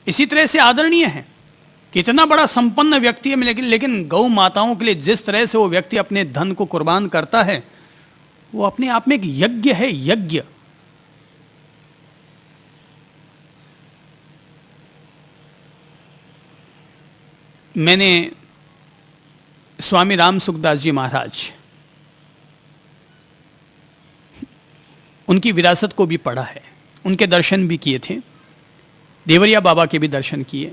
इसी तरह से आदरणीय है। कितना बड़ा संपन्न व्यक्ति है, लेकिन गौ माताओं के लिए जिस तरह से वो व्यक्ति अपने धन को कुर्बान करता है, वो अपने आप में एक यज्ञ है, यज्ञ। मैंने स्वामी राम सुखदास जी महाराज, उनकी विरासत को भी पढ़ा है, उनके दर्शन भी किए थे, देवरिया बाबा के भी दर्शन किए,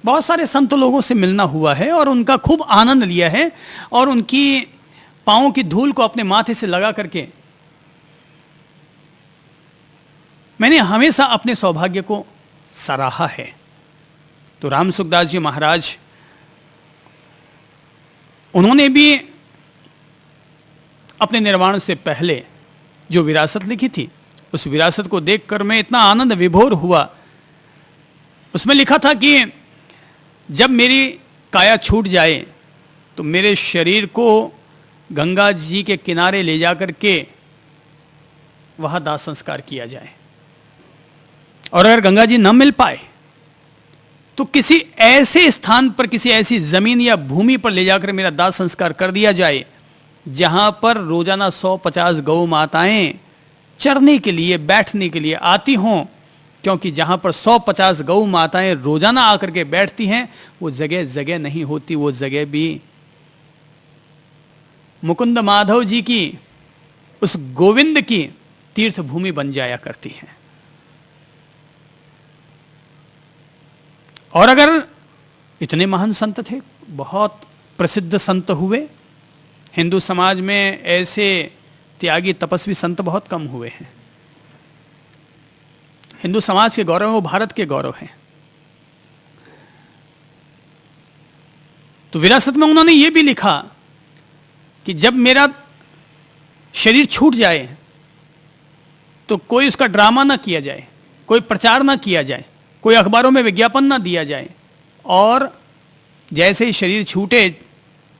बहुत सारे संत लोगों से मिलना हुआ है और उनका खूब आनंद लिया है, और उनकी पांवों की धूल को अपने माथे से लगा करके मैंने हमेशा अपने सौभाग्य को सराहा है। तो राम सुखदास जी महाराज, उन्होंने भी अपने निर्वाण से पहले जो विरासत लिखी थी, उस विरासत को देखकर मैं इतना आनंद विभोर हुआ। उसमें लिखा था कि जब मेरी काया छूट जाए तो मेरे शरीर को गंगा जी के किनारे ले जाकर के वहां दाह संस्कार किया जाए, और अगर गंगा जी न मिल पाए तो किसी ऐसे स्थान पर, किसी ऐसी जमीन या भूमि पर ले जाकर मेरा दाह संस्कार कर दिया जाए जहां पर रोजाना 150 गौ माताएं चरने के लिए, बैठने के लिए आती हों, क्योंकि जहां पर 150 गौ माताएं रोजाना आकर के बैठती हैं, वो जगह जगह नहीं होती, वो जगह भी मुकुंद माधव जी की, उस गोविंद की तीर्थ भूमि बन जाया करती है। और अगर इतने महान संत थे, बहुत प्रसिद्ध संत हुए, हिंदू समाज में ऐसे त्यागी तपस्वी संत बहुत कम हुए हैं। हिंदू समाज के गौरव, वो भारत के गौरव हैं। तो विरासत में उन्होंने ये भी लिखा कि जब मेरा शरीर छूट जाए तो कोई उसका ड्रामा ना किया जाए, कोई प्रचार ना किया जाए, कोई अखबारों में विज्ञापन ना दिया जाए, और जैसे ही शरीर छूटे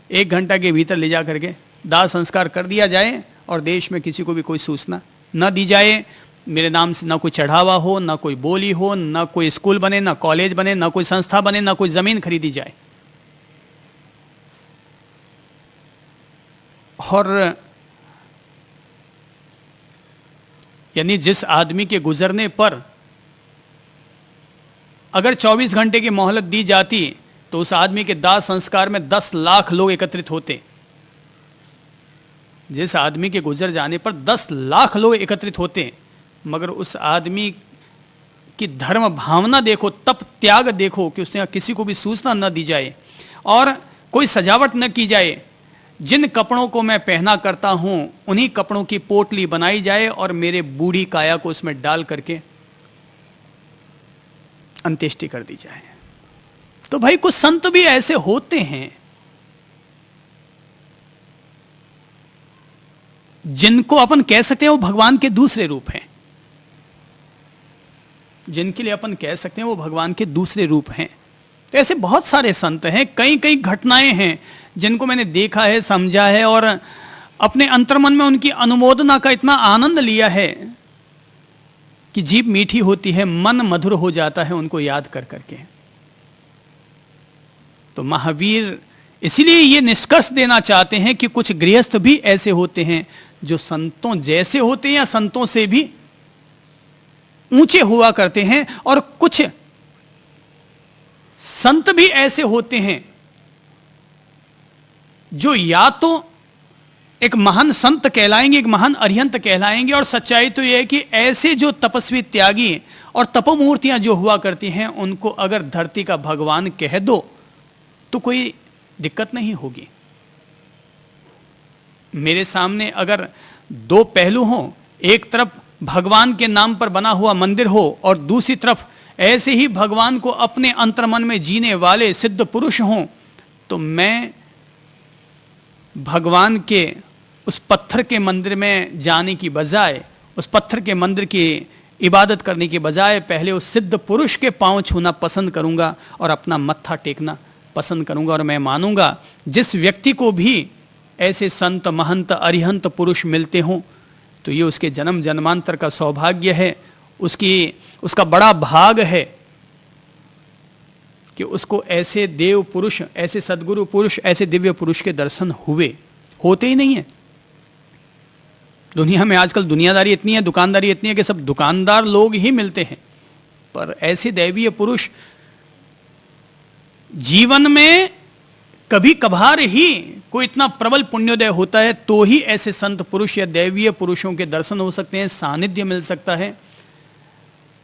1 घंटा के भीतर ले जा करके दाह संस्कार कर दिया जाए, और देश में किसी को भी कोई सूचना न दी जाए, मेरे नाम से ना कोई चढ़ावा हो, ना कोई बोली हो, ना कोई स्कूल बने, ना कॉलेज बने, ना कोई संस्था बने, ना कोई जमीन खरीदी जाए। और यानी जिस आदमी के गुजरने पर अगर 24 घंटे की मोहलत दी जाती तो उस आदमी के दाह संस्कार में 10 लाख लोग एकत्रित होते। जिस आदमी के गुजर जाने पर 10 लाख लोग एकत्रित होते, मगर उस आदमी की धर्म भावना देखो, तप त्याग देखो कि उसने किसी को भी सूचना न दी जाए और कोई सजावट न की जाए। जिन कपड़ों को मैं पहना करता हूं उन्हीं कपड़ों की पोटली बनाई जाए और मेरे बूढ़ी काया को उसमें डाल करके अंत्येष्टि कर दी जाए। तो भाई कुछ संत भी ऐसे होते हैं जिनको अपन कह सकते हैं वो भगवान के दूसरे रूप हैं, जिनके लिए अपन कह सकते हैं वो भगवान के दूसरे रूप हैं। तो ऐसे बहुत सारे संत हैं, कई कई घटनाएं हैं जिनको मैंने देखा है, समझा है और अपने अंतर्मन में उनकी अनुमोदना का इतना आनंद लिया है कि जीभ मीठी होती है, मन मधुर हो जाता है उनको याद कर करके। तो महावीर इसीलिए ये निष्कर्ष देना चाहते हैं कि कुछ गृहस्थ भी ऐसे होते हैं जो संतों जैसे होते हैं या संतों से भी ऊंचे हुआ करते हैं, और कुछ संत भी ऐसे होते हैं जो या तो एक महान संत कहलाएंगे, एक महान अरिहंत कहलाएंगे, और सच्चाई तो यह है कि ऐसे जो तपस्वी त्यागी और तपोमूर्तियां जो हुआ करती हैं उनको अगर धरती का भगवान कह दो तो कोई दिक्कत नहीं होगी। मेरे सामने अगर दो पहलू हों, एक तरफ भगवान के नाम पर बना हुआ मंदिर हो और दूसरी तरफ ऐसे ही भगवान को अपने अंतर्मन में जीने वाले सिद्ध पुरुष हों, तो मैं भगवान के उस पत्थर के मंदिर में जाने की बजाय, उस पत्थर के मंदिर की इबादत करने की बजाय पहले उस सिद्ध पुरुष के पांव छूना पसंद करूंगा और अपना मत्था टेकना पसंद करूंगा। और मैं मानूंगा जिस व्यक्ति को भी ऐसे संत महंत अरिहंत पुरुष मिलते हों तो ये उसके जन्म जन्मांतर का सौभाग्य है, उसका बड़ा भाग है कि उसको ऐसे देव पुरुष, ऐसे सदगुरु पुरुष, ऐसे दिव्य पुरुष के दर्शन हुए, होते ही नहीं है। दुनिया में आजकल दुनियादारी इतनी है, दुकानदारी इतनी है कि सब दुकानदार लोग ही मिलते हैं, पर ऐसे दैवीय पुरुष जीवन में कभी कभार ही कोई इतना प्रबल पुण्योदय होता है तो ही ऐसे संत पुरुष या दैवीय पुरुषों के दर्शन हो सकते हैं, सानिध्य मिल सकता है,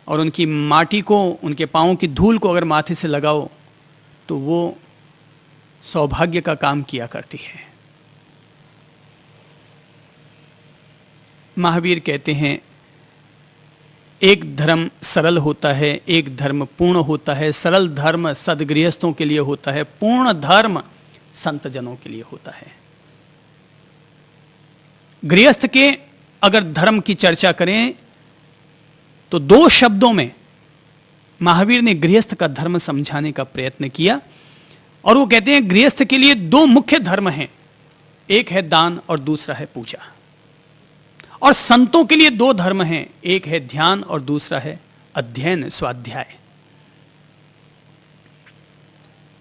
और उनकी माटी को, उनके पांवों की धूल को अगर माथे से लगाओ तो वो सौभाग्य का काम किया करती है। महावीर कहते हैं एक धर्म सरल होता है, एक धर्म पूर्ण होता है। सरल धर्म सदगृहस्थों के लिए होता है, पूर्ण धर्म संत जनों के लिए होता है। गृहस्थ के अगर धर्म की चर्चा करें तो दो शब्दों में महावीर ने गृहस्थ का धर्म समझाने का प्रयत्न किया, और वो कहते हैं गृहस्थ के लिए दो मुख्य धर्म हैं, एक है दान और दूसरा है पूजा। और संतों के लिए दो धर्म हैं, एक है ध्यान और दूसरा है अध्ययन, स्वाध्याय।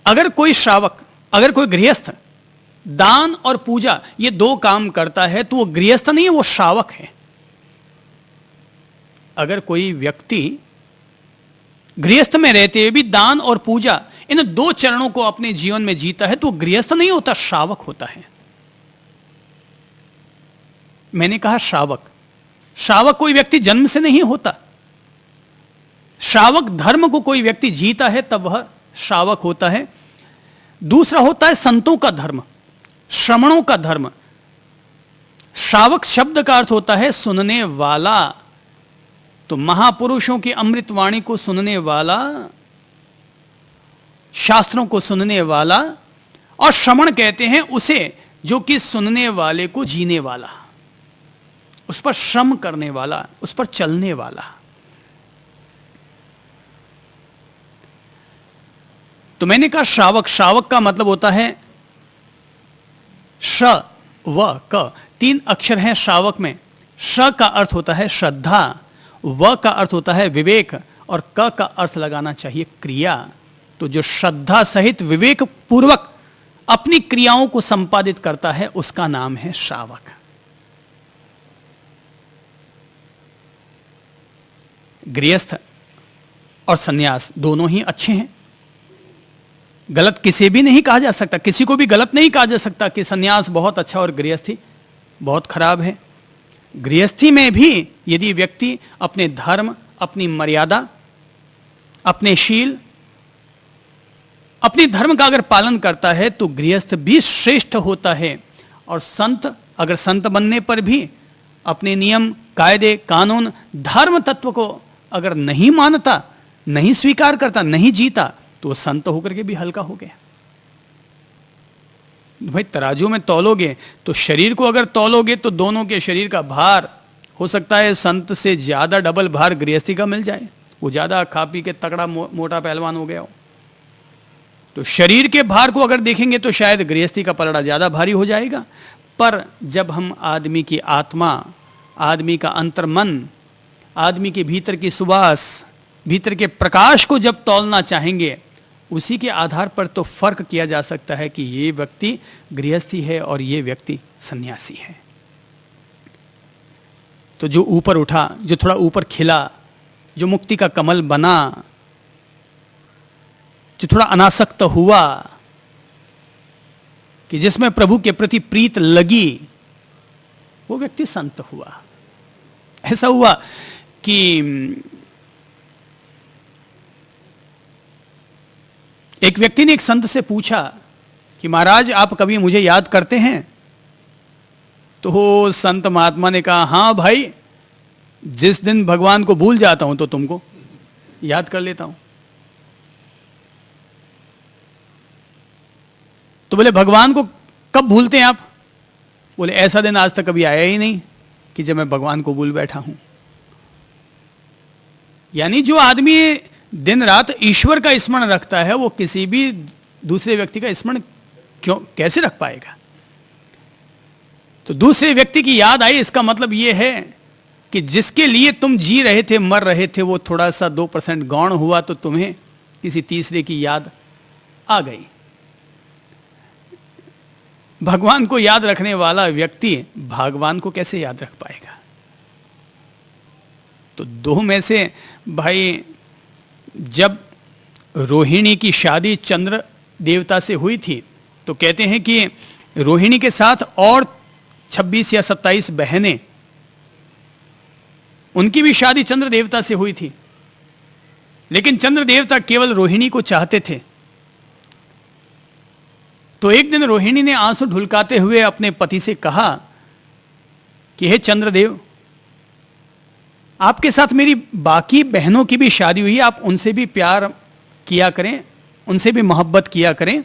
अगर कोई श्रावक, अगर कोई गृहस्थ दान और पूजा ये दो काम करता है तो वो गृहस्थ नहीं है, वो श्रावक है। अगर कोई व्यक्ति गृहस्थ में रहते हुए भी दान और पूजा इन दो चरणों को अपने जीवन में जीता है तो वो गृहस्थ नहीं होता, श्रावक होता है। मैंने कहा श्रावक, श्रावक कोई व्यक्ति जन्म से नहीं होता। श्रावक धर्म को कोई व्यक्ति जीता है तब वह श्रावक होता है। दूसरा होता है संतों का धर्म, श्रमणों का धर्म। श्रावक शब्द का अर्थ होता है सुनने वाला, तो महापुरुषों की अमृत वाणी को सुनने वाला, शास्त्रों को सुनने वाला। और श्रमण कहते हैं उसे जो कि सुनने वाले को जीने वाला, उस पर श्रम करने वाला, उस पर चलने वाला। तो मैंने कहा श्रावक, श्रावक का मतलब होता है श व क, तीन अक्षर हैं श्रावक में। श का अर्थ होता है श्रद्धा, व का अर्थ होता है विवेक, और क का अर्थ लगाना चाहिए क्रिया। तो जो श्रद्धा सहित विवेक पूर्वक अपनी क्रियाओं को संपादित करता है उसका नाम है श्रावक। गृहस्थ और सन्यास दोनों ही अच्छे हैं, गलत किसी भी नहीं कहा जा सकता, किसी को भी गलत नहीं कहा जा सकता कि सन्यास बहुत अच्छा और गृहस्थी बहुत खराब है। गृहस्थी में भी यदि व्यक्ति अपने धर्म, अपनी मर्यादा, अपने शील, अपने धर्म का अगर पालन करता है तो गृहस्थ भी श्रेष्ठ होता है। और संत अगर संत बनने पर भी अपने नियम, कायदे, कानून, धर्म तत्व को अगर नहीं मानता, नहीं स्वीकार करता, नहीं जीता, तो वो संत होकर के भी हल्का हो गया। भाई तराजू में तौलोगे तो शरीर को अगर तौलोगे तो दोनों के शरीर का भार हो सकता है संत से ज्यादा डबल भार गृहस्थी का मिल जाए, वो ज्यादा खा पी के तगड़ा मोटा पहलवान हो गया हो। तो शरीर के भार को अगर देखेंगे तो शायद गृहस्थी का पलड़ा ज्यादा भारी हो जाएगा। पर जब हम आदमी की आत्मा, आदमी का अंतर्मन, आदमी के भीतर की सुवास, भीतर के प्रकाश को जब तौलना चाहेंगे, उसी के आधार पर तो फर्क किया जा सकता है कि ये व्यक्ति गृहस्थी है और ये व्यक्ति सन्यासी है। तो जो ऊपर उठा, जो थोड़ा ऊपर खिला, जो मुक्ति का कमल बना, जो थोड़ा अनासक्त हुआ, कि जिसमें प्रभु के प्रति प्रीत लगी, वो व्यक्ति संत हुआ। ऐसा हुआ कि एक व्यक्ति ने एक संत से पूछा कि महाराज आप कभी मुझे याद करते हैं? तो संत महात्मा ने कहा हाँ भाई, जिस दिन भगवान को भूल जाता हूं तो तुमको याद कर लेता हूं। तो बोले भगवान को कब भूलते हैं आप? बोले ऐसा दिन आज तक कभी आया ही नहीं कि जब मैं भगवान को भूल बैठा हूं। यानी जो आदमी दिन रात ईश्वर का स्मरण रखता है वो किसी भी दूसरे व्यक्ति का स्मरण कैसे रख पाएगा? तो दूसरे व्यक्ति की याद आई, इसका मतलब यह है कि जिसके लिए तुम जी रहे थे, मर रहे थे, वो थोड़ा सा 2% गौण हुआ तो तुम्हें किसी तीसरे की याद आ गई। भगवान को याद रखने वाला व्यक्ति भगवान को कैसे याद रख पाएगा? तो दो में से भाई, जब रोहिणी की शादी चंद्र देवता से हुई थी तो कहते हैं कि रोहिणी के साथ और 26 या 27 बहनें, उनकी भी शादी चंद्र देवता से हुई थी, लेकिन चंद्र देवता केवल रोहिणी को चाहते थे। तो एक दिन रोहिणी ने आंसू ढुलकाते हुए अपने पति से कहा कि हे चंद्रदेव, आपके साथ मेरी बाकी बहनों की भी शादी हुई है, आप उनसे भी प्यार किया करें, उनसे भी मोहब्बत किया करें,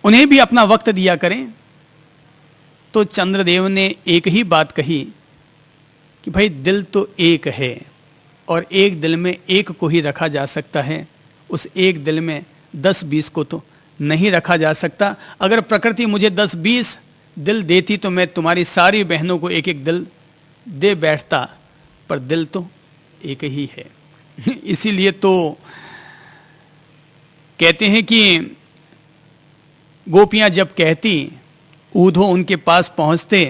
उन्हें भी अपना वक्त दिया करें। तो चंद्रदेव ने एक ही बात कही कि भाई, दिल तो एक है और एक दिल में एक को ही रखा जा सकता है, उस एक दिल में 10-20 को तो नहीं रखा जा सकता। अगर प्रकृति मुझे 10-20 दिल देती तो मैं तुम्हारी सारी बहनों को एक एक दिल दे बैठता, पर दिल तो एक ही है। इसीलिए तो कहते हैं कि गोपियां जब कहती, ऊधो उनके पास पहुंचते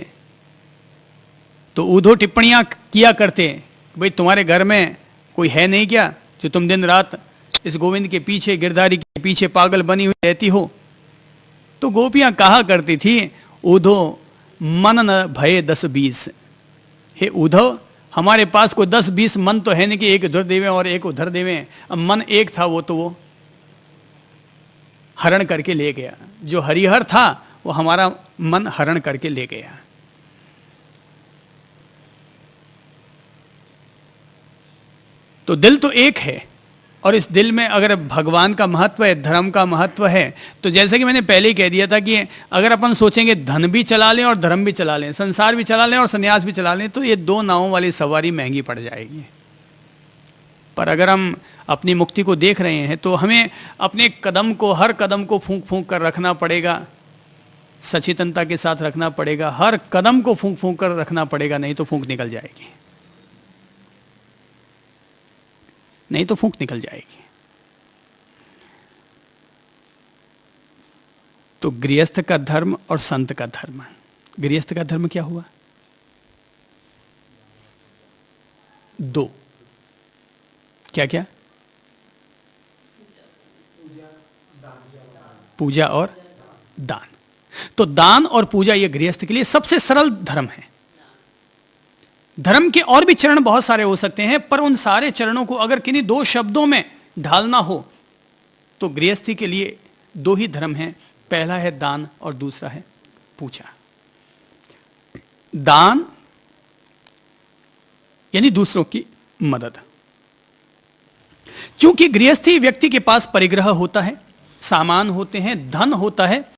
तो ऊधो टिप्पणियां किया करते, भाई तुम्हारे घर में कोई है नहीं क्या जो तुम दिन रात इस गोविंद के पीछे, गिरधारी के पीछे पागल बनी हुई रहती हो? तो गोपियां कहा करती थी, ऊधो मन न भय 10-20। हे उद्धव, हमारे पास कोई 10-20 मन तो है नहीं कि एक इधर देवें और एक उधर देवें। अब मन एक था, वो हरण करके ले गया। जो हरिहर था वो हमारा मन हरण करके ले गया। तो दिल तो एक है, और इस दिल में अगर भगवान का महत्व है, धर्म का महत्व है, तो जैसे कि मैंने पहले ही कह दिया था कि अगर अपन सोचेंगे धन भी चला लें और धर्म भी चला लें, संसार भी चला लें और संन्यास भी चला लें, तो ये दो नावों वाली सवारी महंगी पड़ जाएगी। पर अगर हम अपनी मुक्ति को देख रहे हैं तो हमें अपने कदम को, हर कदम को फूंक फूंक कर रखना पड़ेगा, सचेतनता के साथ रखना पड़ेगा। हर कदम को फूंक फूंक कर रखना पड़ेगा, नहीं तो फूंक निकल जाएगी, नहीं तो फूंक निकल जाएगी। तो गृहस्थ का धर्म और संत का धर्म। गृहस्थ का धर्म क्या हुआ? दो, क्या क्या? पूजा और दान। तो दान और पूजा ये गृहस्थ के लिए सबसे सरल धर्म है। धर्म के और भी चरण बहुत सारे हो सकते हैं, पर उन सारे चरणों को अगर किन्हीं दो शब्दों में ढालना हो तो गृहस्थी के लिए दो ही धर्म हैं। पहला है दान और दूसरा है पूजा। दान यानी दूसरों की मदद। चूंकि गृहस्थी व्यक्ति के पास परिग्रह होता है, सामान होते हैं, धन होता है,